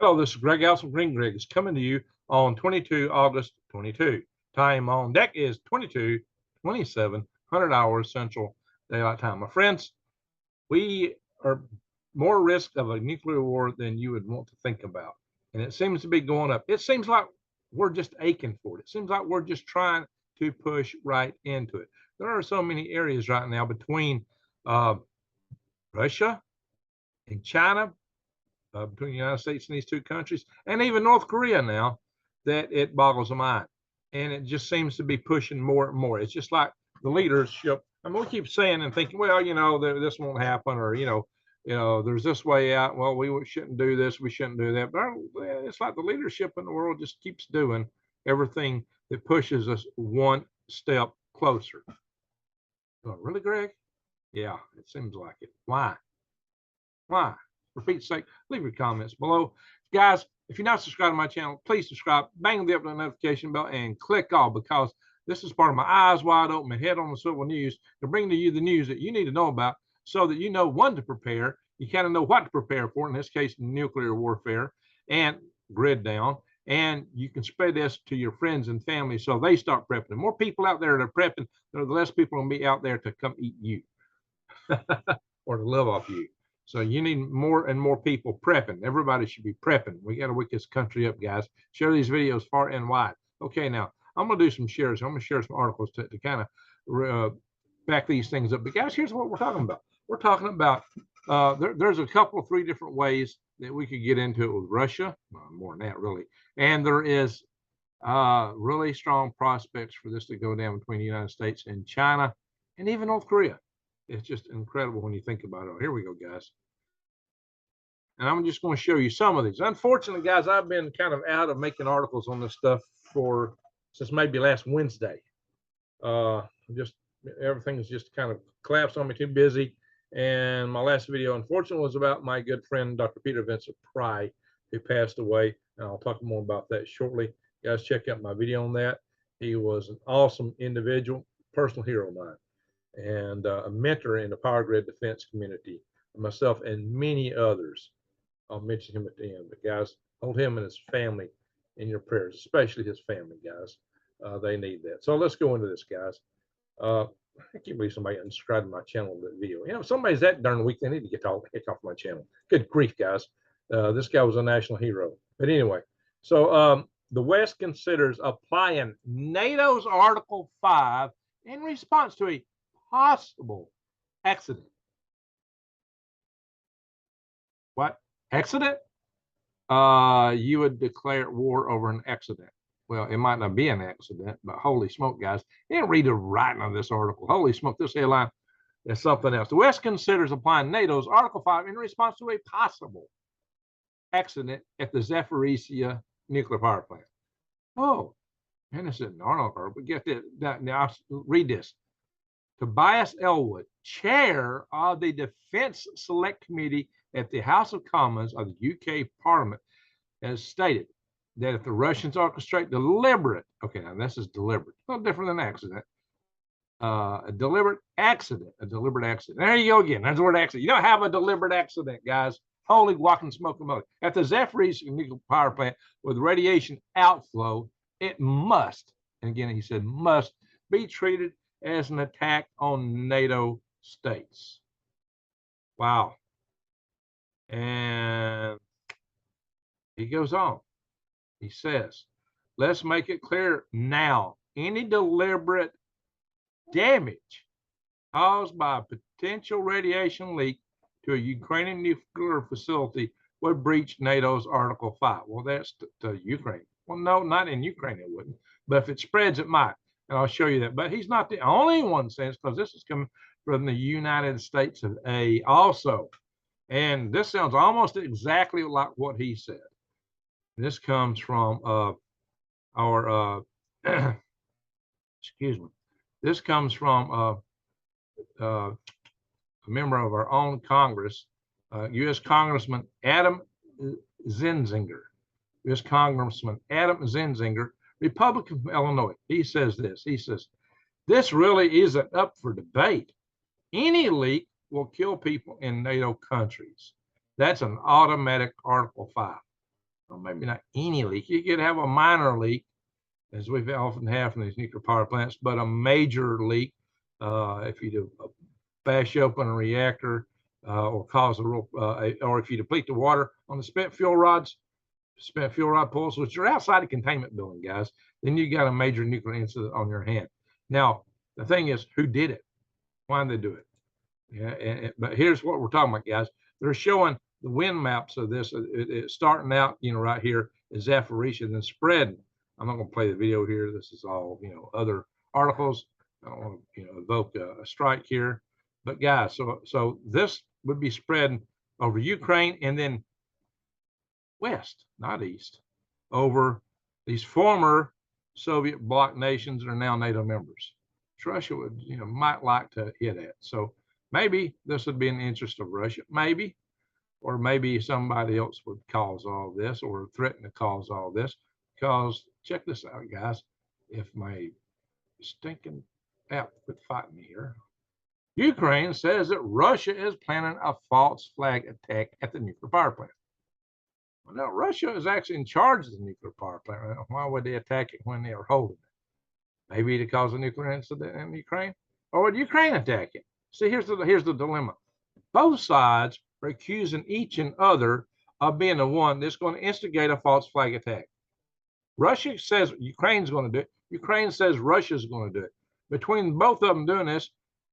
Hello, this is Greg Alson. Green Greg is coming to you on 22 August 22. Time on deck is 22:27 hours Central Daylight Time. My friends, we are more risk of a nuclear war than you would want to think about. And it seems to be going up. It seems like we're just aching for it. It seems like we're just trying to push right into it. There are so many areas right now between uh, Russia and China, between the United States and these two countries, and even North Korea now, that it boggles the mind. And it just seems to be pushing more and more. It's just like the leadership. I mean, we keep saying and thinking, well, this won't happen, or there's this way out. Well, we shouldn't do this, we shouldn't do that. But it's like the leadership in the world just keeps doing everything that pushes us one step closer. Oh, really, Greg? Yeah, it seems like it. Why? Why? For Pete's sake, leave your comments below. Guys, if you're not subscribed to my channel, please subscribe, bang the up notification bell, and click all, because this is part of my eyes wide open and head on the swivel news to bring to you the news that you need to know about so that you know when to prepare. You kind of know what to prepare for, in this case, nuclear warfare and grid down. And you can spread this to your friends and family so they start prepping. The more people out there that are prepping, the less people will be out there to come eat you or to live off you. So you need more and more people prepping. Everybody should be prepping. We got to wake this country up, guys. Share these videos far and wide. Okay, now I'm going to do some shares. I'm going to share some articles to kind of back these things up. But guys, here's what we're talking about. We're talking about there's a couple, three different ways that we could get into it with Russia. Well, more than that, really. And there is really strong prospects for this to go down between the United States and China and even North Korea. It's just incredible when you think about it. Oh, here we go, guys. And I'm just going to show you some of these. Unfortunately, guys, I've been kind of out of making articles on this stuff since maybe last Wednesday. Just everything's just kind of collapsed on me, too busy. And my last video, unfortunately, was about my good friend, Dr. Peter Vincent Pyne, who passed away. And I'll talk more about that shortly. Guys, check out my video on that. He was an awesome individual, personal hero of mine, and a mentor in the power grid defense community, myself and many others. I'll mention him at the end. But guys, hold him and his family in your prayers, especially his family, guys. They need that. So let's go into this, guys. I can't believe somebody unsubscribed to my channel with that video. If somebody's that darn weak, they need to get off my channel. Good grief, guys. This guy was a national hero. But anyway, so the West considers applying NATO's Article 5 in response to a possible accident. What? Accident? You would declare war over an accident. Well, it might not be an accident, but holy smoke, guys. You didn't read the writing of this article. Holy smoke, this headline is something else. The West considers applying NATO's Article 5 in response to a possible accident at the Zaporizhzhia nuclear power plant. Oh, and it's an article, but get that. Now, read this. Tobias Ellwood, chair of the Defense Select Committee at the House of Commons of the UK Parliament, has stated that if the Russians orchestrate okay, now this is deliberate, no different than accident, a deliberate accident. There you go again. There's the word accident. You don't have a deliberate accident, guys. Holy walking smoke and motor. At the Zaporizhzhia nuclear power plant with radiation outflow, it must, and again he said must, be treated as an attack on NATO states. Wow. And he goes on. He says, let's make it clear now, any deliberate damage caused by a potential radiation leak to a Ukrainian nuclear facility would breach NATO's Article 5. Well, that's to Ukraine. Well, no, not in Ukraine, it wouldn't. But if it spreads, it might. And I'll show you that. But he's not the only one saying, because this is coming from the United States of A also. And this sounds almost exactly like what he said. This comes from our, excuse me, this comes from a member of our own Congress, U.S. Congressman Adam Zinzinger. U.S. Congressman Adam Zinzinger, Republican from Illinois. He says this. He says, this really isn't up for debate. Any leak will kill people in NATO countries. That's an automatic Article 5. or maybe not any leak. You could have a minor leak, as we often have from these nuclear power plants, but a major leak, if you do bash open a reactor or cause a real, or if you deplete the water on the spent fuel rod pulls, which are outside the containment building, guys, then you got a major nuclear incident on your hand. Now, the thing is, who did it? Why did they do it? Yeah, but here's what we're talking about, guys. They're showing the wind maps of this. It's starting out, right here is Zaporizhzhia, and then spreading. I'm not going to play the video here. This is all, other articles. I don't want to, evoke a strike here. But guys, so this would be spreading over Ukraine and then west, not east, over these former Soviet bloc nations that are now NATO members. Russia would, might like to hit at. So maybe this would be in the interest of Russia, maybe, or maybe somebody else would cause all this or threaten to cause all this. Because check this out, guys. If my stinking app quit fighting me here, Ukraine says that Russia is planning a false flag attack at the nuclear power plant. Well, now, Russia is actually in charge of the nuclear power plant. Why would they attack it when they are holding it? Maybe to cause a nuclear incident in Ukraine, or would Ukraine attack it? See, here's the dilemma. Both sides are accusing each and other of being the one that's going to instigate a false flag attack. Russia says Ukraine's going to do it. Ukraine says Russia's going to do it. Between both of them doing this,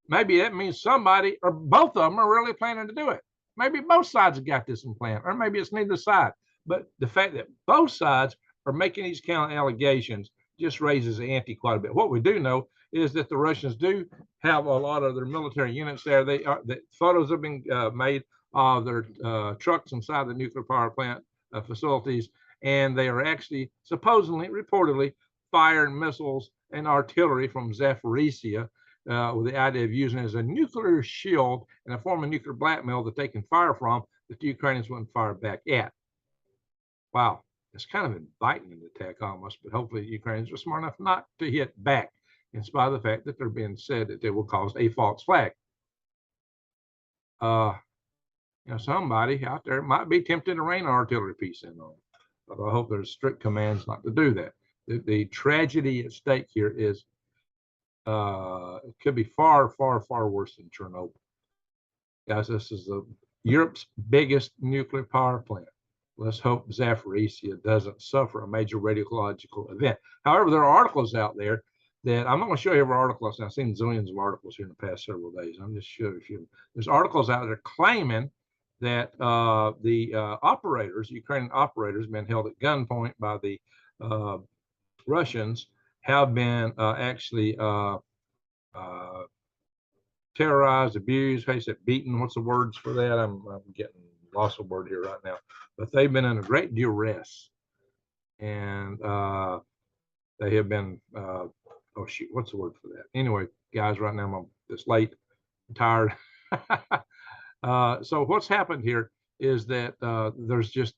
maybe that means somebody or both of them are really planning to do it. Maybe both sides have got this in plan, or maybe it's neither side. But the fact that both sides are making these kind of allegations just raises the ante quite a bit. What we do know is that the Russians do have a lot of their military units there. The photos have been made of their trucks inside the nuclear power plant facilities, and they are actually supposedly, reportedly, firing missiles and artillery from Zaporizhzhia with the idea of using it as a nuclear shield and a form of nuclear blackmail that they can fire from that the Ukrainians wouldn't fire back at. Wow, it's kind of inviting an attack almost, but hopefully the Ukrainians are smart enough not to hit back, in spite of the fact that they're being said that they will cause a false flag. Somebody out there might be tempted to rain an artillery piece in on them. But I hope there's strict commands not to do that. The tragedy at stake here is it could be far, far, far worse than Chernobyl. Guys, this is Europe's biggest nuclear power plant. Let's hope Zaporizhzhia doesn't suffer a major radiological event. However, there are articles out there that I'm not going to show you every article. I've seen zillions of articles here in the past several days. I'm just showing a few. There's articles out there claiming that the operators, Ukrainian operators, been held at gunpoint by the Russians, have been actually terrorized, abused, how you say, beaten. What's the words for that? I'm getting lost of word here right now. But they've been in a great duress, and they have been. Oh shoot, what's the word for that? Anyway, guys, right now it's late, I'm tired. So what's happened here is that there's just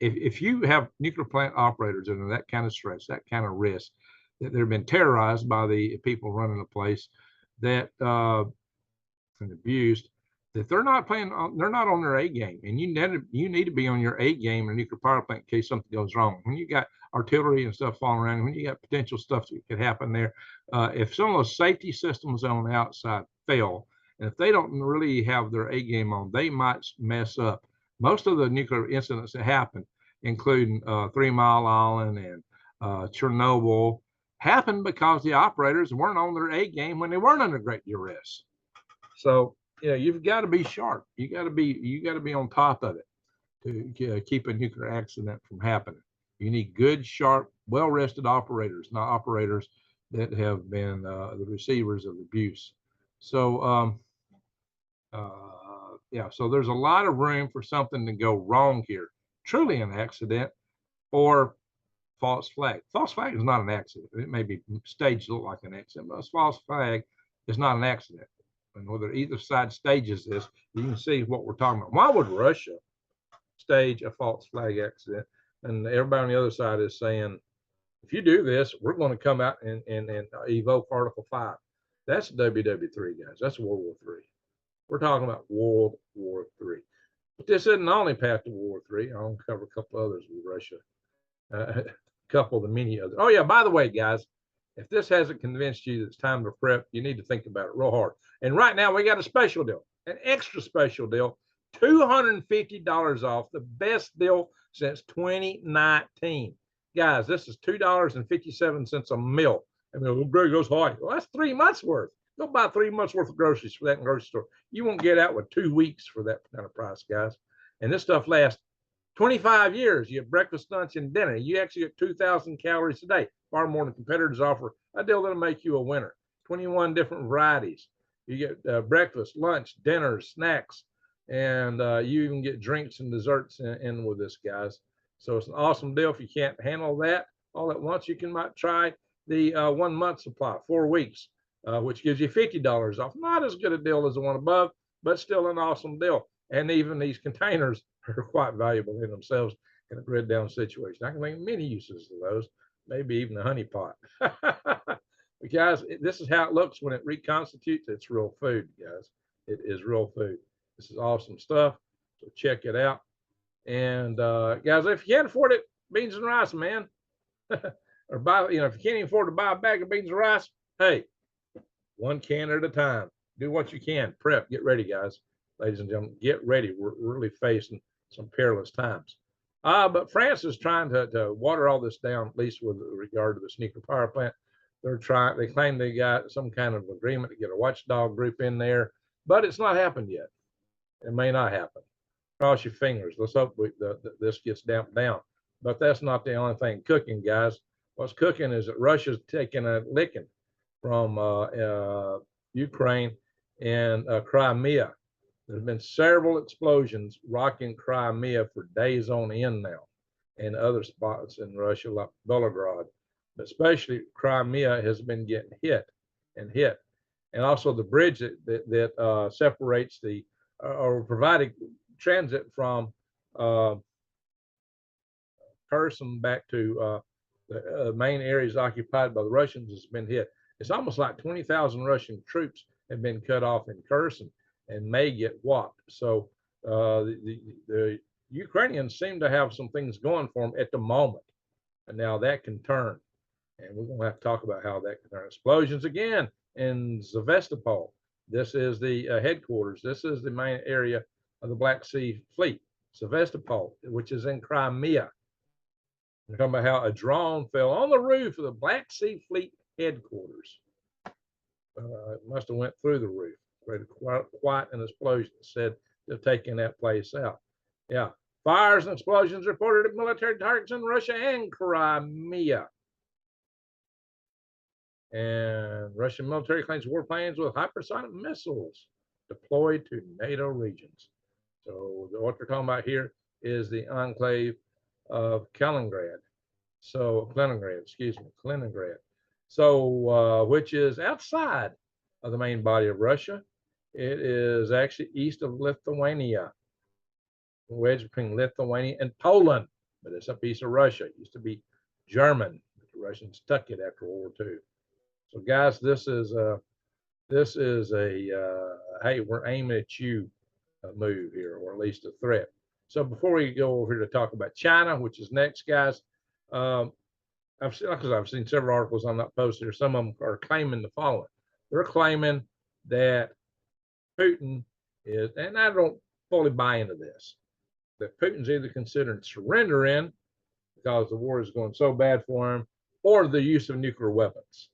if you have nuclear plant operators under that kind of stress, that kind of risk, that they've been terrorized by the people running the place, that and abused, that they're not on their A game, and you need to be on your A game in a nuclear power plant in case something goes wrong. When you got artillery and stuff falling around, when you got potential stuff that could happen there, if some of those safety systems on the outside fail, and if they don't really have their A game on, they might mess up. Most of the nuclear incidents that happen, including 3 Mile Island and Chernobyl, happened because the operators weren't on their A game when they weren't under great duress. So you've got to be sharp. You got to be on top of it to keep a nuclear accident from happening. You need good, sharp, well-rested operators, not operators that have been the receivers of abuse. So so there's a lot of room for something to go wrong here. Truly an accident or false flag. False flag is not an accident. It may be staged to look like an accident, but a false flag is not an accident. And whether either side stages this, you can see what we're talking about. Why would Russia stage a false flag accident? And everybody on the other side is saying, if you do this, we're going to come out and evoke Article 5. That's WWIII, guys. That's World War III. We're talking about World War III. But this isn't the only path to World War III. I'll cover a couple others with Russia. A couple of the many others. Oh, yeah, by the way, guys, if this hasn't convinced you that it's time to prep, you need to think about it real hard. And right now, we got a special deal, an extra special deal, $250 off, the best deal since 2019. Guys, this is $2.57 a meal. I mean, Greg goes, well, that's 3 months worth. Go buy 3 months worth of groceries for that in the grocery store. You won't get out with 2 weeks for that kind of price, guys. And this stuff lasts 25 years. You have breakfast, lunch, and dinner. You actually get 2,000 calories a day, far more than competitors offer. A deal that'll make you a winner. 21 different varieties. You get breakfast, lunch, dinner, snacks, and you even get drinks and desserts in with this, guys. So it's an awesome deal. If you can't handle that all at once, you can might try the 1 month supply, 4 weeks, which gives you $50 off. Not as good a deal as the one above, but still an awesome deal. And even these containers are quite valuable in themselves in a grid down situation. I can make many uses of those, maybe even a honey pot. But guys, this is how it looks when it reconstitutes. It's real food, guys. It is real food. This is awesome stuff. So check it out. And guys, if you can't afford it, beans and rice, man. Or buy, if you can't even afford to buy a bag of beans and rice, hey, 1 can at a time. Do what you can. Prep. Get ready, guys. Ladies and gentlemen, get ready. We're really facing some perilous times. But France is trying to water all this down, at least with regard to this nuclear power plant. They claim they got some kind of agreement to get a watchdog group in there, but it's not happened yet. It may not happen. Cross your fingers. Let's hope this gets damped down. But that's not the only thing cooking, guys. What's cooking is that Russia's taking a licking from Ukraine and Crimea. There's been several explosions rocking Crimea for days on end now, and other spots in Russia like Belgorod. But especially Crimea has been getting hit. And also the bridge that separates or provided transit from Kherson back to the main areas occupied by the Russians has been hit. It's almost like 20,000 Russian troops have been cut off in Kherson and may get whopped. So the Ukrainians seem to have some things going for them at the moment. And now that can turn. And we're going to have to talk about how that can turn. Explosions again in Sevastopol. This is the headquarters. This is the main area of the Black Sea Fleet, Sevastopol, which is in Crimea. We're talking about how a drone fell on the roof of the Black Sea Fleet headquarters. It must have went through the roof. Quite an explosion. Said they're taking that place out. Yeah, fires and explosions reported at military targets in Russia and Crimea. And Russian military claims warplanes with hypersonic missiles deployed to NATO regions. So what they're talking about here is the enclave of Kaliningrad. So Kaliningrad. So which is outside of the main body of Russia. It is actually east of Lithuania, wedged between Lithuania and Poland, but it's a piece of Russia. It used to be German, but the Russians took it after World War II. So, guys, this is a hey, we're aiming at you move here, or at least a threat. So, before we go over here to talk about China, which is next, guys, I've seen several articles on that post here. Some of them are claiming the following. They're claiming that Putin is, and I don't fully buy into this, that Putin's either considering surrendering because the war is going so bad for him, or the use of nuclear weapons.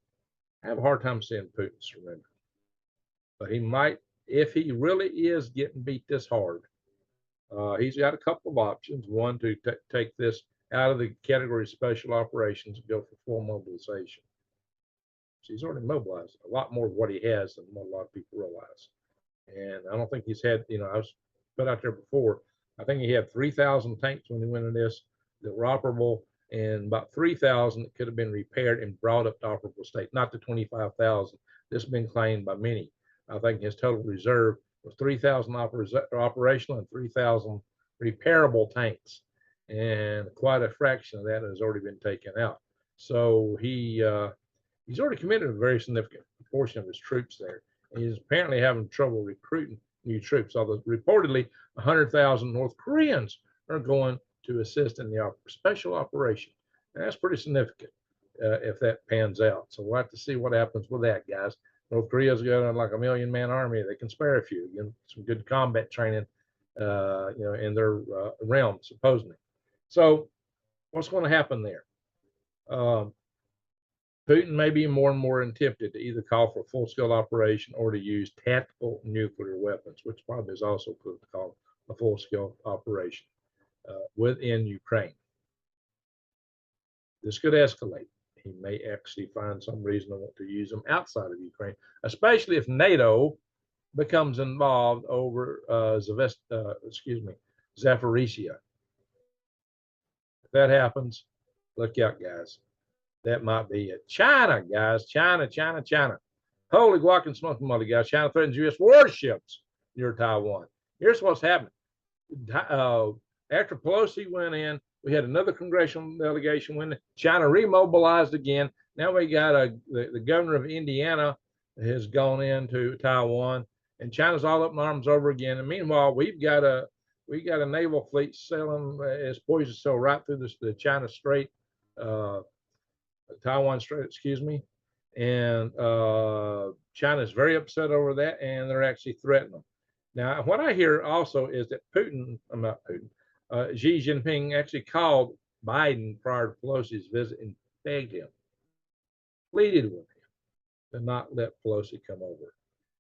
I have a hard time seeing Putin surrender. But he might, if he really is getting beat this hard, he's got a couple of options. One, to take this out of the category of special operations and go for full mobilization. So he's already mobilized a lot more of what he has than what a lot of people realize. And I don't think he's had, I was put out there before, I think he had 3,000 tanks when he went in this that were operable, and about 3,000 that could have been repaired and brought up to operable state, not the 25,000. This has been claimed by many. I think his total reserve was 3,000 operational and 3,000 repairable tanks. And quite a fraction of that has already been taken out. So he's already committed a very significant portion of his troops there. And he's apparently having trouble recruiting new troops, although reportedly 100,000 North Koreans are going to assist in the special operation. And that's pretty significant if that pans out. So we'll have to see what happens with that, guys. North Korea's got like a 1,000,000-man army. They can spare a few, some good combat training, in their realm, supposedly. So what's going to happen there? Putin may be more and more tempted to either call for a full-scale operation or to use tactical nuclear weapons, which probably is also could call a full-scale operation within Ukraine. This could escalate. He may actually find some reason to want to use them outside of Ukraine, especially if NATO becomes involved over Zaporizhzhia. If that happens, look out, guys. That might be it. China, guys. China. Holy guac and smoking mother, guys. China threatens U.S. warships near Taiwan. Here's what's happening. After Pelosi went in, we had another congressional delegation when China remobilized again. Now we got the governor of Indiana has gone into Taiwan, and China's all up in arms over again. And meanwhile, we got a naval fleet sailing as poison sail right through the China Strait, Taiwan Straight, excuse me. And China is very upset over that, and they're actually threatening them. Now, what I hear also is that Xi Jinping actually called Biden prior to Pelosi's visit and begged him, pleaded with him to not let Pelosi come over.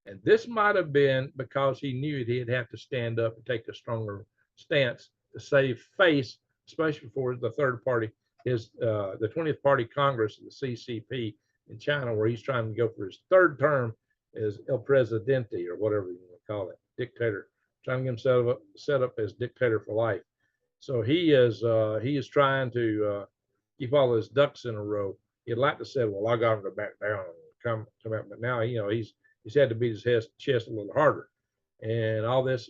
And this might have been because he knew he'd have to stand up and take a stronger stance to save face, especially for the third party, the 20th Party Congress, the CCP in China, where he's trying to go for his third term as El Presidente, or whatever you want to call it, dictator, trying to get himself set up as dictator for life. So he is trying to keep all his ducks in a row. He'd like to say, well, I got him to back down and come out, but now he's had to beat his chest a little harder, and all this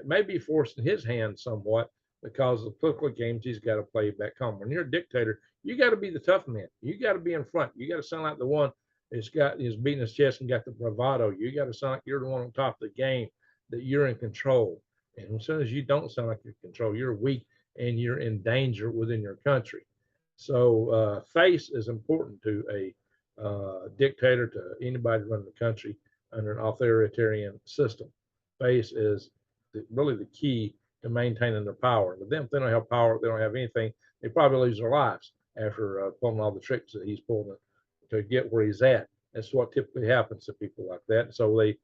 may be forcing his hand somewhat because of the political games he's got to play back home. When you're a dictator, you got to be the tough man. You got to be in front. You got to sound like the one that's is beating his chest and got the bravado. You got to sound like you're the one on top of the game, that you're in control. And as soon as you don't sound like you're in control, you're weak and you're in danger within your country. So face is important to a dictator, to anybody running the country under an authoritarian system. Face is really the key to maintaining their power. But then if they don't have power, they don't have anything, they probably lose their lives after pulling all the tricks that he's pulling to get where he's at. That's what typically happens to people like that. So they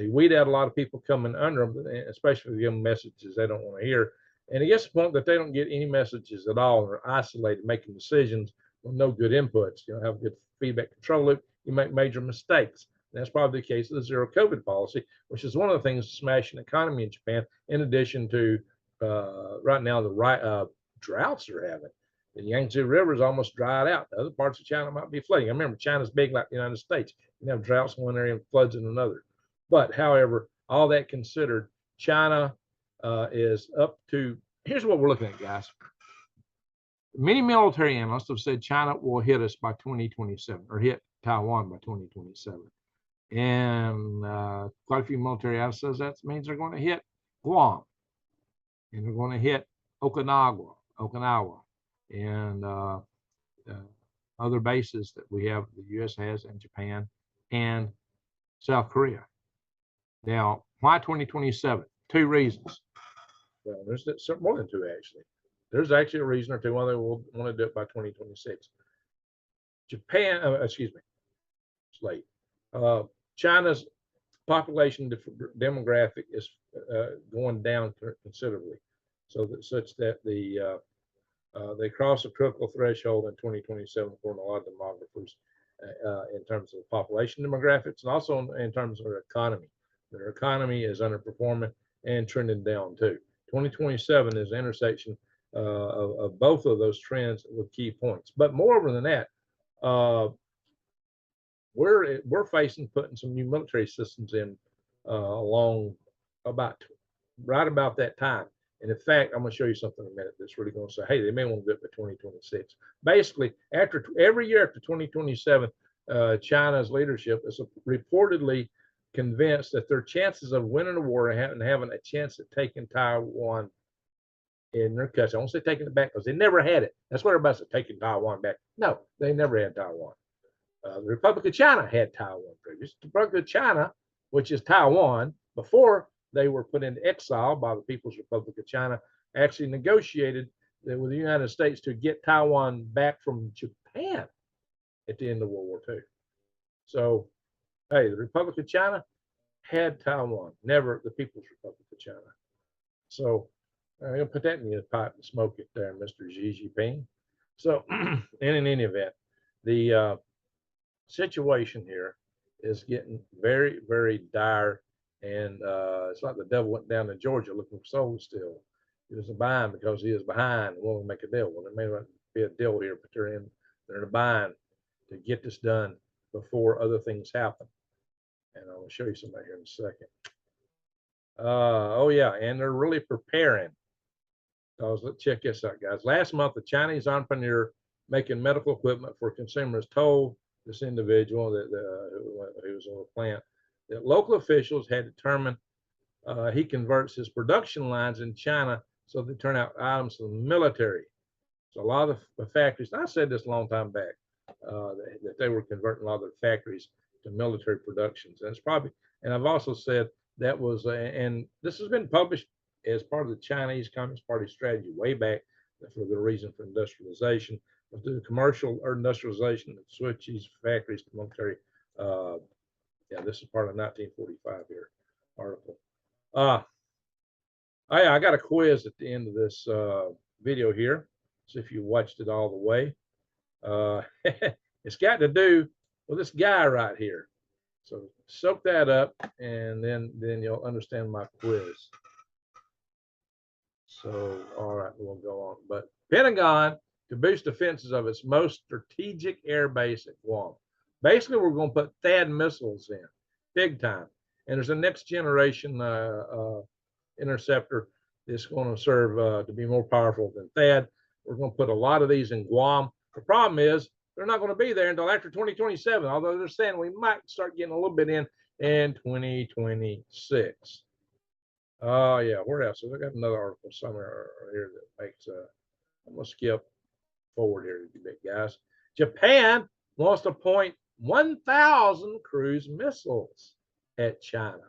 weed out a lot of people coming under them, especially if they give them messages they don't want to hear. And it gets to the point that they don't get any messages at all, and they're isolated, making decisions with no good inputs. You don't have good feedback control loop. You make major mistakes. And that's probably the case of the zero COVID policy, which is one of the things smashing the economy in Japan, in addition to right now the droughts they're having. The Yangtze River is almost dried out. The other parts of China might be flooding. I remember China's big like the United States. You have droughts in one area and floods in another. But however, all that considered, China is up to, here's what we're looking at, guys. Many military analysts have said China will hit us by 2027, or hit Taiwan by 2027. And quite a few military analysts says that means they're going to hit Guam, and they're going to hit Okinawa, and other bases that we have, the U.S. has, and Japan, and South Korea. Now, why 2027? Two reasons. Well, there's more than two, actually. There's actually a reason or two why they will want to do it by 2026. China's population demographic is going down considerably, such that they cross a critical threshold in 2027 for a lot of demographers in terms of population demographics, and also in terms of their economy. Their economy is underperforming and trending down too. 2027 is the intersection of both of those trends with key points. But moreover than that, we're facing putting some new military systems in along right about that time. And in fact, I'm going to show you something in a minute that's really going to say, hey, they may want to do it by 2026. Basically, every year after 2027, China's leadership is reportedly convinced that their chances of winning the war and having a chance at taking Taiwan in their country. I won't say taking it back because they never had it. That's what everybody said, taking Taiwan back. No, they never had Taiwan. The Republic of China had Taiwan previous. The Republic of China, which is Taiwan, before they were put into exile by the People's Republic of China, actually negotiated with the United States to get Taiwan back from Japan at the end of World War II. So, hey, the Republic of China had Taiwan, never the People's Republic of China. So, I'm going to put that in your pipe and smoke it there, Mr. Xi Jinping. So, in any event, the situation here is getting very, very dire. And it's like the devil went down to Georgia looking for souls still. He was behind because he is behind and won't make a deal. Well, there may not be a deal here, but they're in a bind to get this done before other things happen. And I'll show you somebody here in a second. Oh, yeah, and they're really preparing. Let's check this out, guys. Last month, a Chinese entrepreneur making medical equipment for consumers told this individual that who was on the plant that local officials had determined he converts his production lines in China so they turn out items for the military. So a lot of the factories, I said this a long time back, that they were converting a lot of their factories to military productions. And it's probably, and I've also said that was, and this has been published as part of the Chinese Communist Party strategy way back for the reason for industrialization, but the commercial or industrialization that switched these factories to military. Yeah, this is part of 1945 here article. I got a quiz at the end of this video here. See if you watched it all the way. It's got to do with this guy right here. So soak that up, and then you'll understand my quiz. So, all right, we'll go on. But Pentagon to boost defenses of its most strategic air base at Guam. Basically, we're going to put THAAD missiles in, big time. And there's a next generation interceptor that's going to serve to be more powerful than THAAD. We're going to put a lot of these in Guam. The problem is they're not going to be there until after 2027, although they're saying we might start getting a little bit in 2026. Oh, yeah, where else? So I got another article somewhere here that makes, I'm going to skip forward here a bit, guys. Japan wants to point 1,000 cruise missiles at China.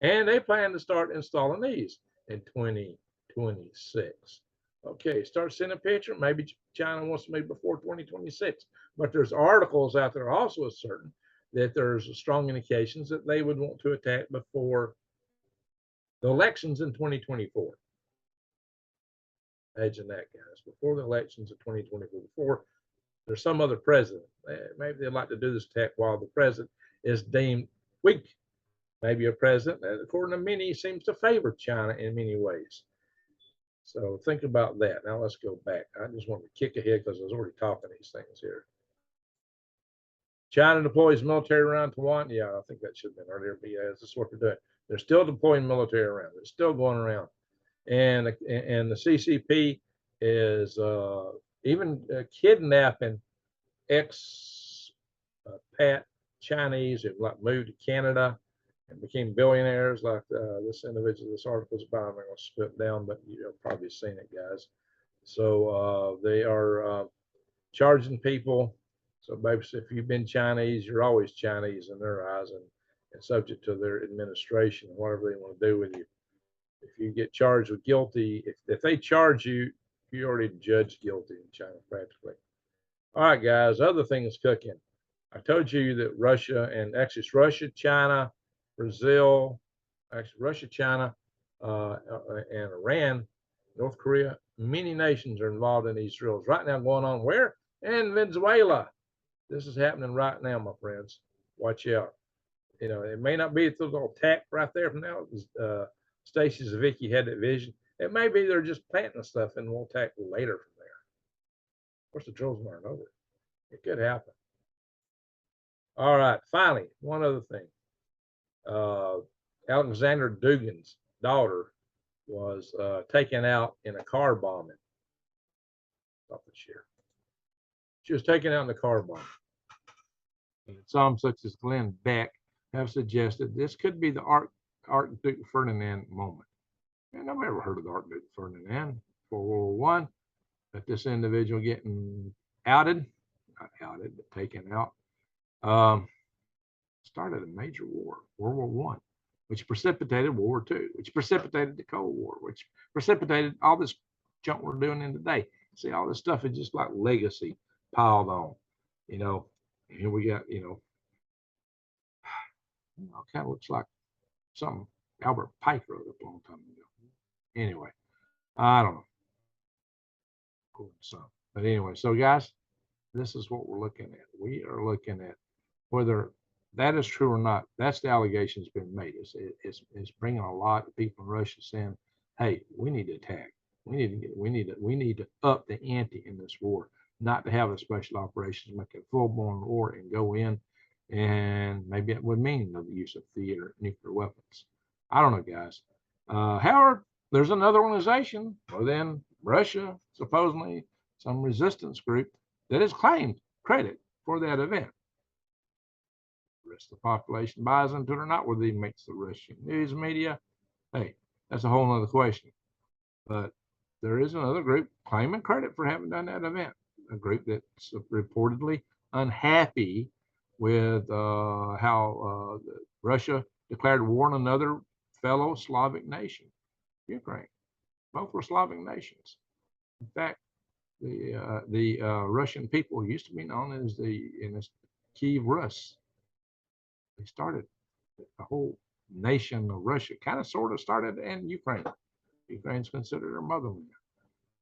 And they plan to start installing these in 2026. Okay, start sending a picture. Maybe China wants to make before 2026. But there's articles out there also asserting that there's strong indications that they would want to attack before the elections in 2024. Imagine that, guys. Before the elections of 2024, before there's some other president. Maybe they'd like to do this attack while the president is deemed weak. Maybe a president that, according to many, seems to favor China in many ways. So think about that. Now let's go back. I just wanted to kick ahead because I was already talking these things here. China deploys military around Taiwan. Yeah, I think that should have been earlier, but yeah, this is what they're doing. They're still deploying military around. They're still going around. And the CCP is even kidnapping ex-pat Chinese who like moved to Canada and became billionaires, like this individual, this article is about. I'm not going to split down, but you've probably seen it, guys. So they are charging people. So basically, if you've been Chinese, you're always Chinese in their eyes, and subject to their administration, whatever they want to do with you. If you get charged with guilty, if they charge you, you're already judged guilty in China practically. All right, guys, other things cooking. I told you that Russia, and actually it's Russia, China, Brazil, actually Russia, China, and Iran, North Korea, many nations are involved in these drills right now going on where? In Venezuela. This is happening right now, my friends. Watch out. You know, it may not be the little attack right there from now. Stacy Zavicki had that vision. It may be they're just planting stuff and we'll attack later from there. Of course, the drills aren't over. It could happen. All right, finally, one other thing. Alexander Dugin's daughter was taken out in a car bombing. Stop this year. She was taken out in a car bombing. And Psalm 6 is Glenn Beck, have suggested this could be the Archduke Ferdinand moment. And I've never heard of the Archduke Ferdinand for World War I, but this individual getting outed, not outed, but taken out, started a major war, World War One, which precipitated World War II, which precipitated the Cold War, which precipitated all this junk we're doing in today. See, all this stuff is just like legacy piled on, you know. And here we got, kind of looks like something Albert Pike wrote up a long time ago. Anyway, I don't know. But anyway, so guys, this is what we're looking at. We are looking at whether that is true or not. That's the allegation that's been made. It's bringing a lot of people in Russia saying, "Hey, we need to attack. We need to up the ante in this war, not to have a special operations, make a full-blown war and go in, and maybe it would mean the use of theater nuclear weapons. I don't know, guys. However, there's another organization within Russia, supposedly some resistance group, that has claimed credit for that event. The rest of the population buys into it or not, whether he makes the Russian news media. Hey, that's a whole other question. But there is another group claiming credit for having done that event, a group that's reportedly unhappy with how Russia declared war on another fellow Slavic nation, Ukraine. Both were Slavic nations. In fact, the Russian people used to be known as the Kiev Rus. They started the whole nation of Russia, kind of sort of started in Ukraine. Ukraine's considered their motherland.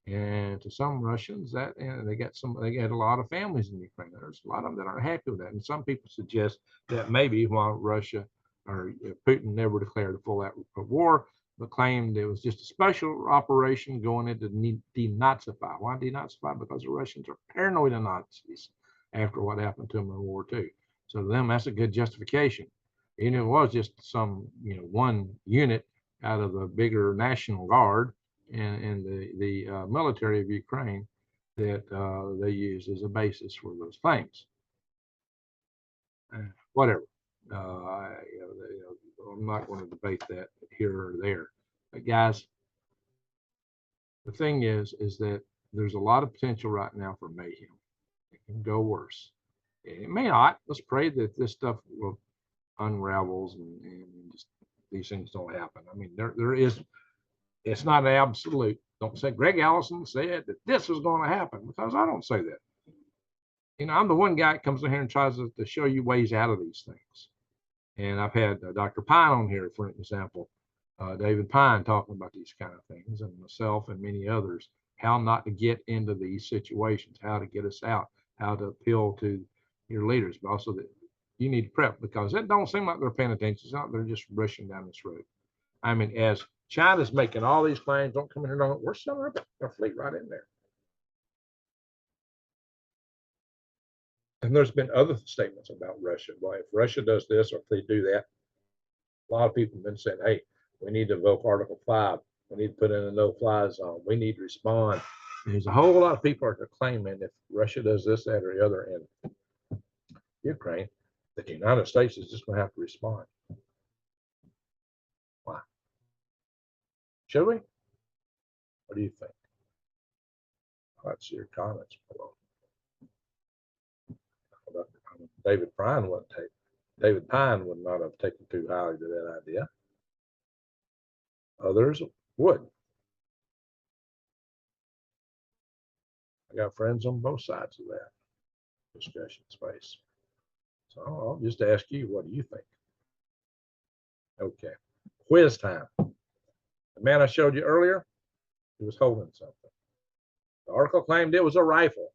And to some Russians, they get a lot of families in Ukraine. There's a lot of them that aren't happy with that. And some people suggest that maybe while Russia or Putin never declared a full-out war, but claimed it was just a special operation going into denazify. Why denazify? Because the Russians are paranoid of Nazis after what happened to them in World War II. So to them, that's a good justification. And it was just some, one unit out of the bigger National Guard and the military of Ukraine that they used as a basis for those claims. Whatever. I'm not going to debate that here or there. But guys, the thing is that there's a lot of potential right now for mayhem. It can go worse. It may not. Let's pray that this stuff will unravels and just these things don't happen. I mean, there is. It's not an absolute. Don't say Greg Allison said that this is going to happen, because I don't say that. I'm the one guy that comes in here and tries to show you ways out of these things. And I've had Dr. Pyne on here, for example, David Pyne, talking about these kind of things, and myself and many others, how not to get into these situations, how to get us out, how to appeal to your leaders, but also that you need to prep, because it don't seem like they're paying attention. It's not, they're just rushing down this road. I mean, as China's making all these claims, don't come in here, we're selling our fleet right in there. And there's been other statements about Russia. Well, if Russia does this or if they do that, a lot of people have been saying, hey, we need to invoke Article 5. We need to put in a no-fly zone. We need to respond. And there's a whole lot of people are claiming if Russia does this, that, or the other in Ukraine, that the United States is just going to have to respond. Why? Should we? What do you think? Let's see your comments below. David Pyne would not have taken too highly to that idea. Others would. I got friends on both sides of that discussion space. So I'll just ask you, what do you think? Okay. Quiz time. The man I showed you earlier, he was holding something. The article claimed it was a rifle.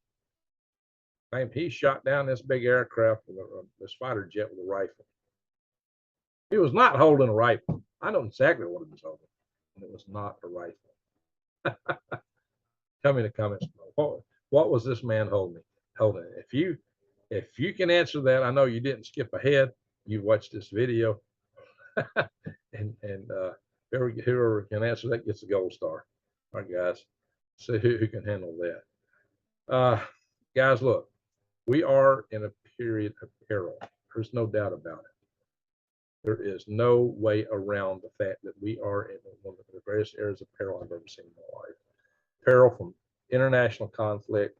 Claimed he shot down this big aircraft with this fighter jet with a rifle. He was not holding a rifle. I know exactly what he was holding, and it was not a rifle. Tell me in the comments below. What was this man holding? If you can answer that, I know you didn't skip ahead. You watched this video, and whoever can answer that gets a gold star. All right, guys, see who can handle that. Guys, look, we are in a period of peril. There's no doubt about it. There is no way around the fact that we are in one of the greatest areas of peril I've ever seen in my life. Peril from international conflict.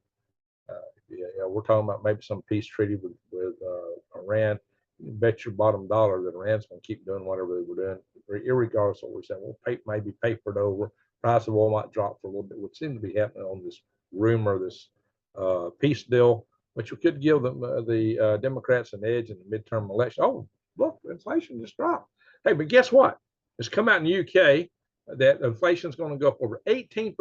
Yeah, we're talking about maybe some peace treaty with Iran. You bet your bottom dollar that Iran's going to keep doing whatever they were doing, irregardless of what we're saying. We'll maybe paper it over. Price of oil might drop for a little bit, which seems to be happening on this rumor, this peace deal, which could give the Democrats an edge in the midterm election. Oh, look, inflation just dropped. Hey, but guess what? It's come out in the UK that inflation is going to go up over 18%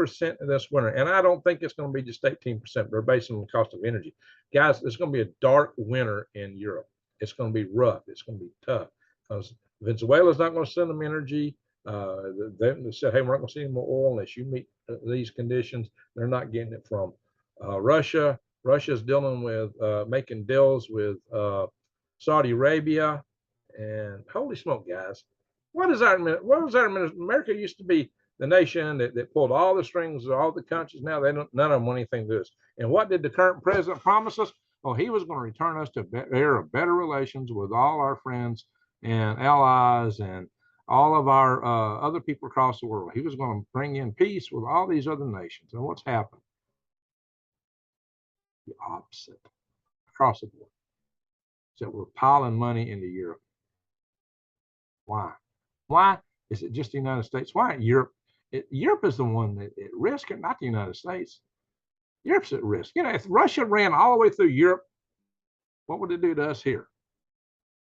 this winter. And I don't think it's going to be just 18%. They're based on the cost of energy. Guys, it's going to be a dark winter in Europe. It's going to be rough. It's going to be tough because Venezuela's not going to send them energy. They said, hey, we're not going to send any more oil unless you meet these conditions. They're not getting it from Russia. Russia's dealing with making deals with Saudi Arabia. And holy smoke, guys. What is our America used to be the nation that pulled all the strings of all the countries. Now they don't, none of them want anything to do this. And what did the current president promise us? Oh, he was going to return us to an era of better relations with all our friends and allies and all of our other people across the world. He was going to bring in peace with all these other nations. And what's happened? The opposite across the board. So we're piling money into Europe. Why? Why is it just the United States? Why Europe? Europe is the one that at risk, and not the United States. Europe's at risk. You know, if Russia ran all the way through Europe, what would it do to us here?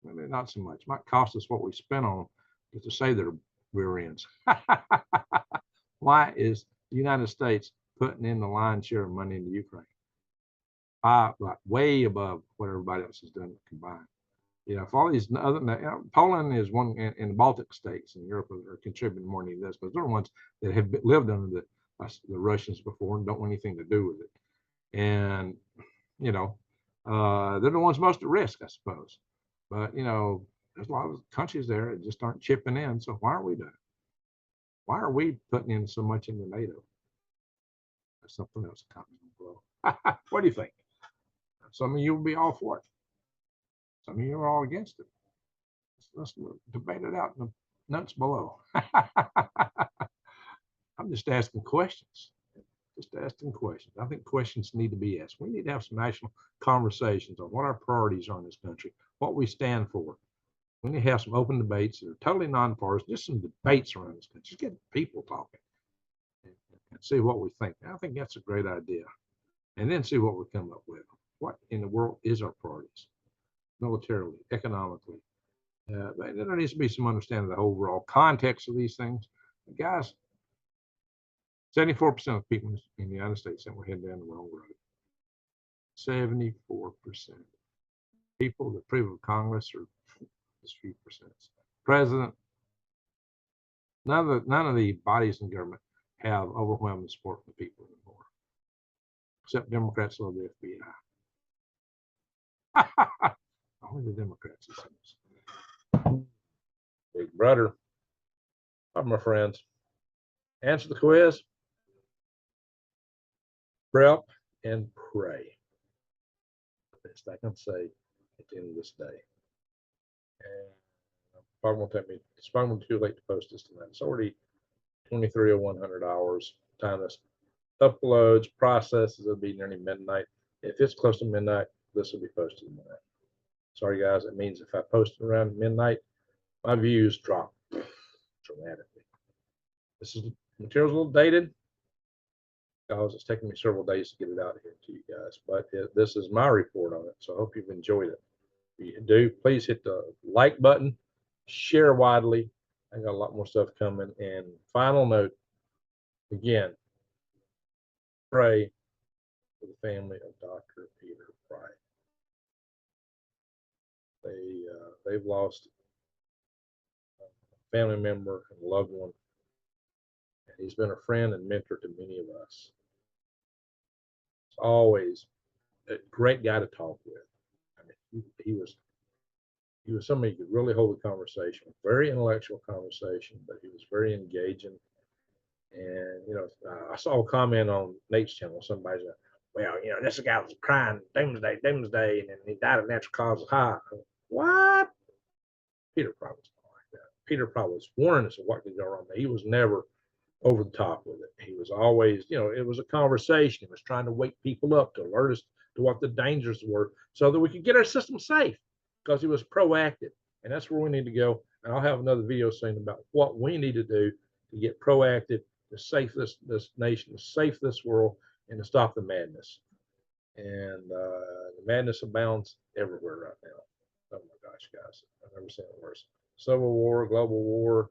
Maybe not so much. It might cost us what we spent on them to say their rear ends. Why is the United States putting in the lion's share of money into Ukraine? Like way above what everybody else is doing combined. You know, if all these other, Poland is one, and the Baltic states in Europe are contributing more than this, because they're the ones that have lived under the Russians before and don't want anything to do with it. And, you know, they're the ones most at risk, I suppose. But, you know, there's a lot of countries there that just aren't chipping in. So why are we doing it? Why are we putting in so much into NATO? There's something else coming below. What do you think? Some of you will be all for it. Some of you are all against it. Let's debate it out in the notes below. I'm just asking questions. Just asking questions. I think questions need to be asked. We need to have some national conversations on what our priorities are in this country, what we stand for. We need to have some open debates that are totally nonpartisan, just some debates around this country. Just get people talking and see what we think. I think that's a great idea. And then see what we come up with. What in the world is our priorities? Militarily, economically. There needs to be some understanding of the overall context of these things. But guys, 74% of people in the United States think we're heading down the wrong road. 74%. People that approve of Congress are just few percent. President, none of the bodies in government have overwhelming support from the people anymore, except Democrats love the FBI. Only the Democrats, it seems. Big brother. All right, my friends. Answer the quiz. Prep and pray. Best I can say at the end of this day. And probably won't take me, it's probably too late to post this tonight. It's already 23:01 hours. Time this uploads, processes, it'll be nearly midnight. If it's close to midnight, this will be posted tonight. Sorry guys, it means if I post it around midnight, my views drop dramatically. This is material's a little dated because it's taken me several days to get it out here to you guys, but this is my report on it, so I hope you've enjoyed it. If you do, please hit the like button, share widely. I got a lot more stuff coming. And final note, again, pray for the family of Dr. Peter Pyne. They've lost a family member and a loved one, and he's been a friend and mentor to many of us. It's always a great guy to talk with. I mean, he was somebody who could really hold a conversation, very intellectual conversation, but he was very engaging. And you know, I saw a comment on Nate's channel. Somebody's like, well, you know, this guy was crying doomsday, and then he died of natural causes. What? Peter probably was not like that. Peter probably was warning us of what could go wrong. He was never over the top with it. He was always, it was a conversation. He was trying to wake people up, to alert us to what the dangers were so that we could get our system safe, because he was proactive. And that's where we need to go. And I'll have another video soon about what we need to do to get proactive, to save this nation, to save this world, and to stop the madness. And the madness abounds everywhere right now. Oh my gosh, guys, I've never seen it worse. Civil war, global war,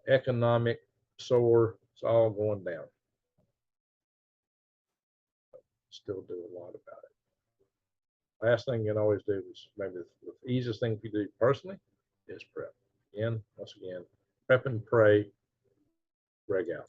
economic soar, it's all going down. Still do a lot about it. Last thing you can always do is, maybe the easiest thing you do personally is prep. Once again, prep and pray, Greg out.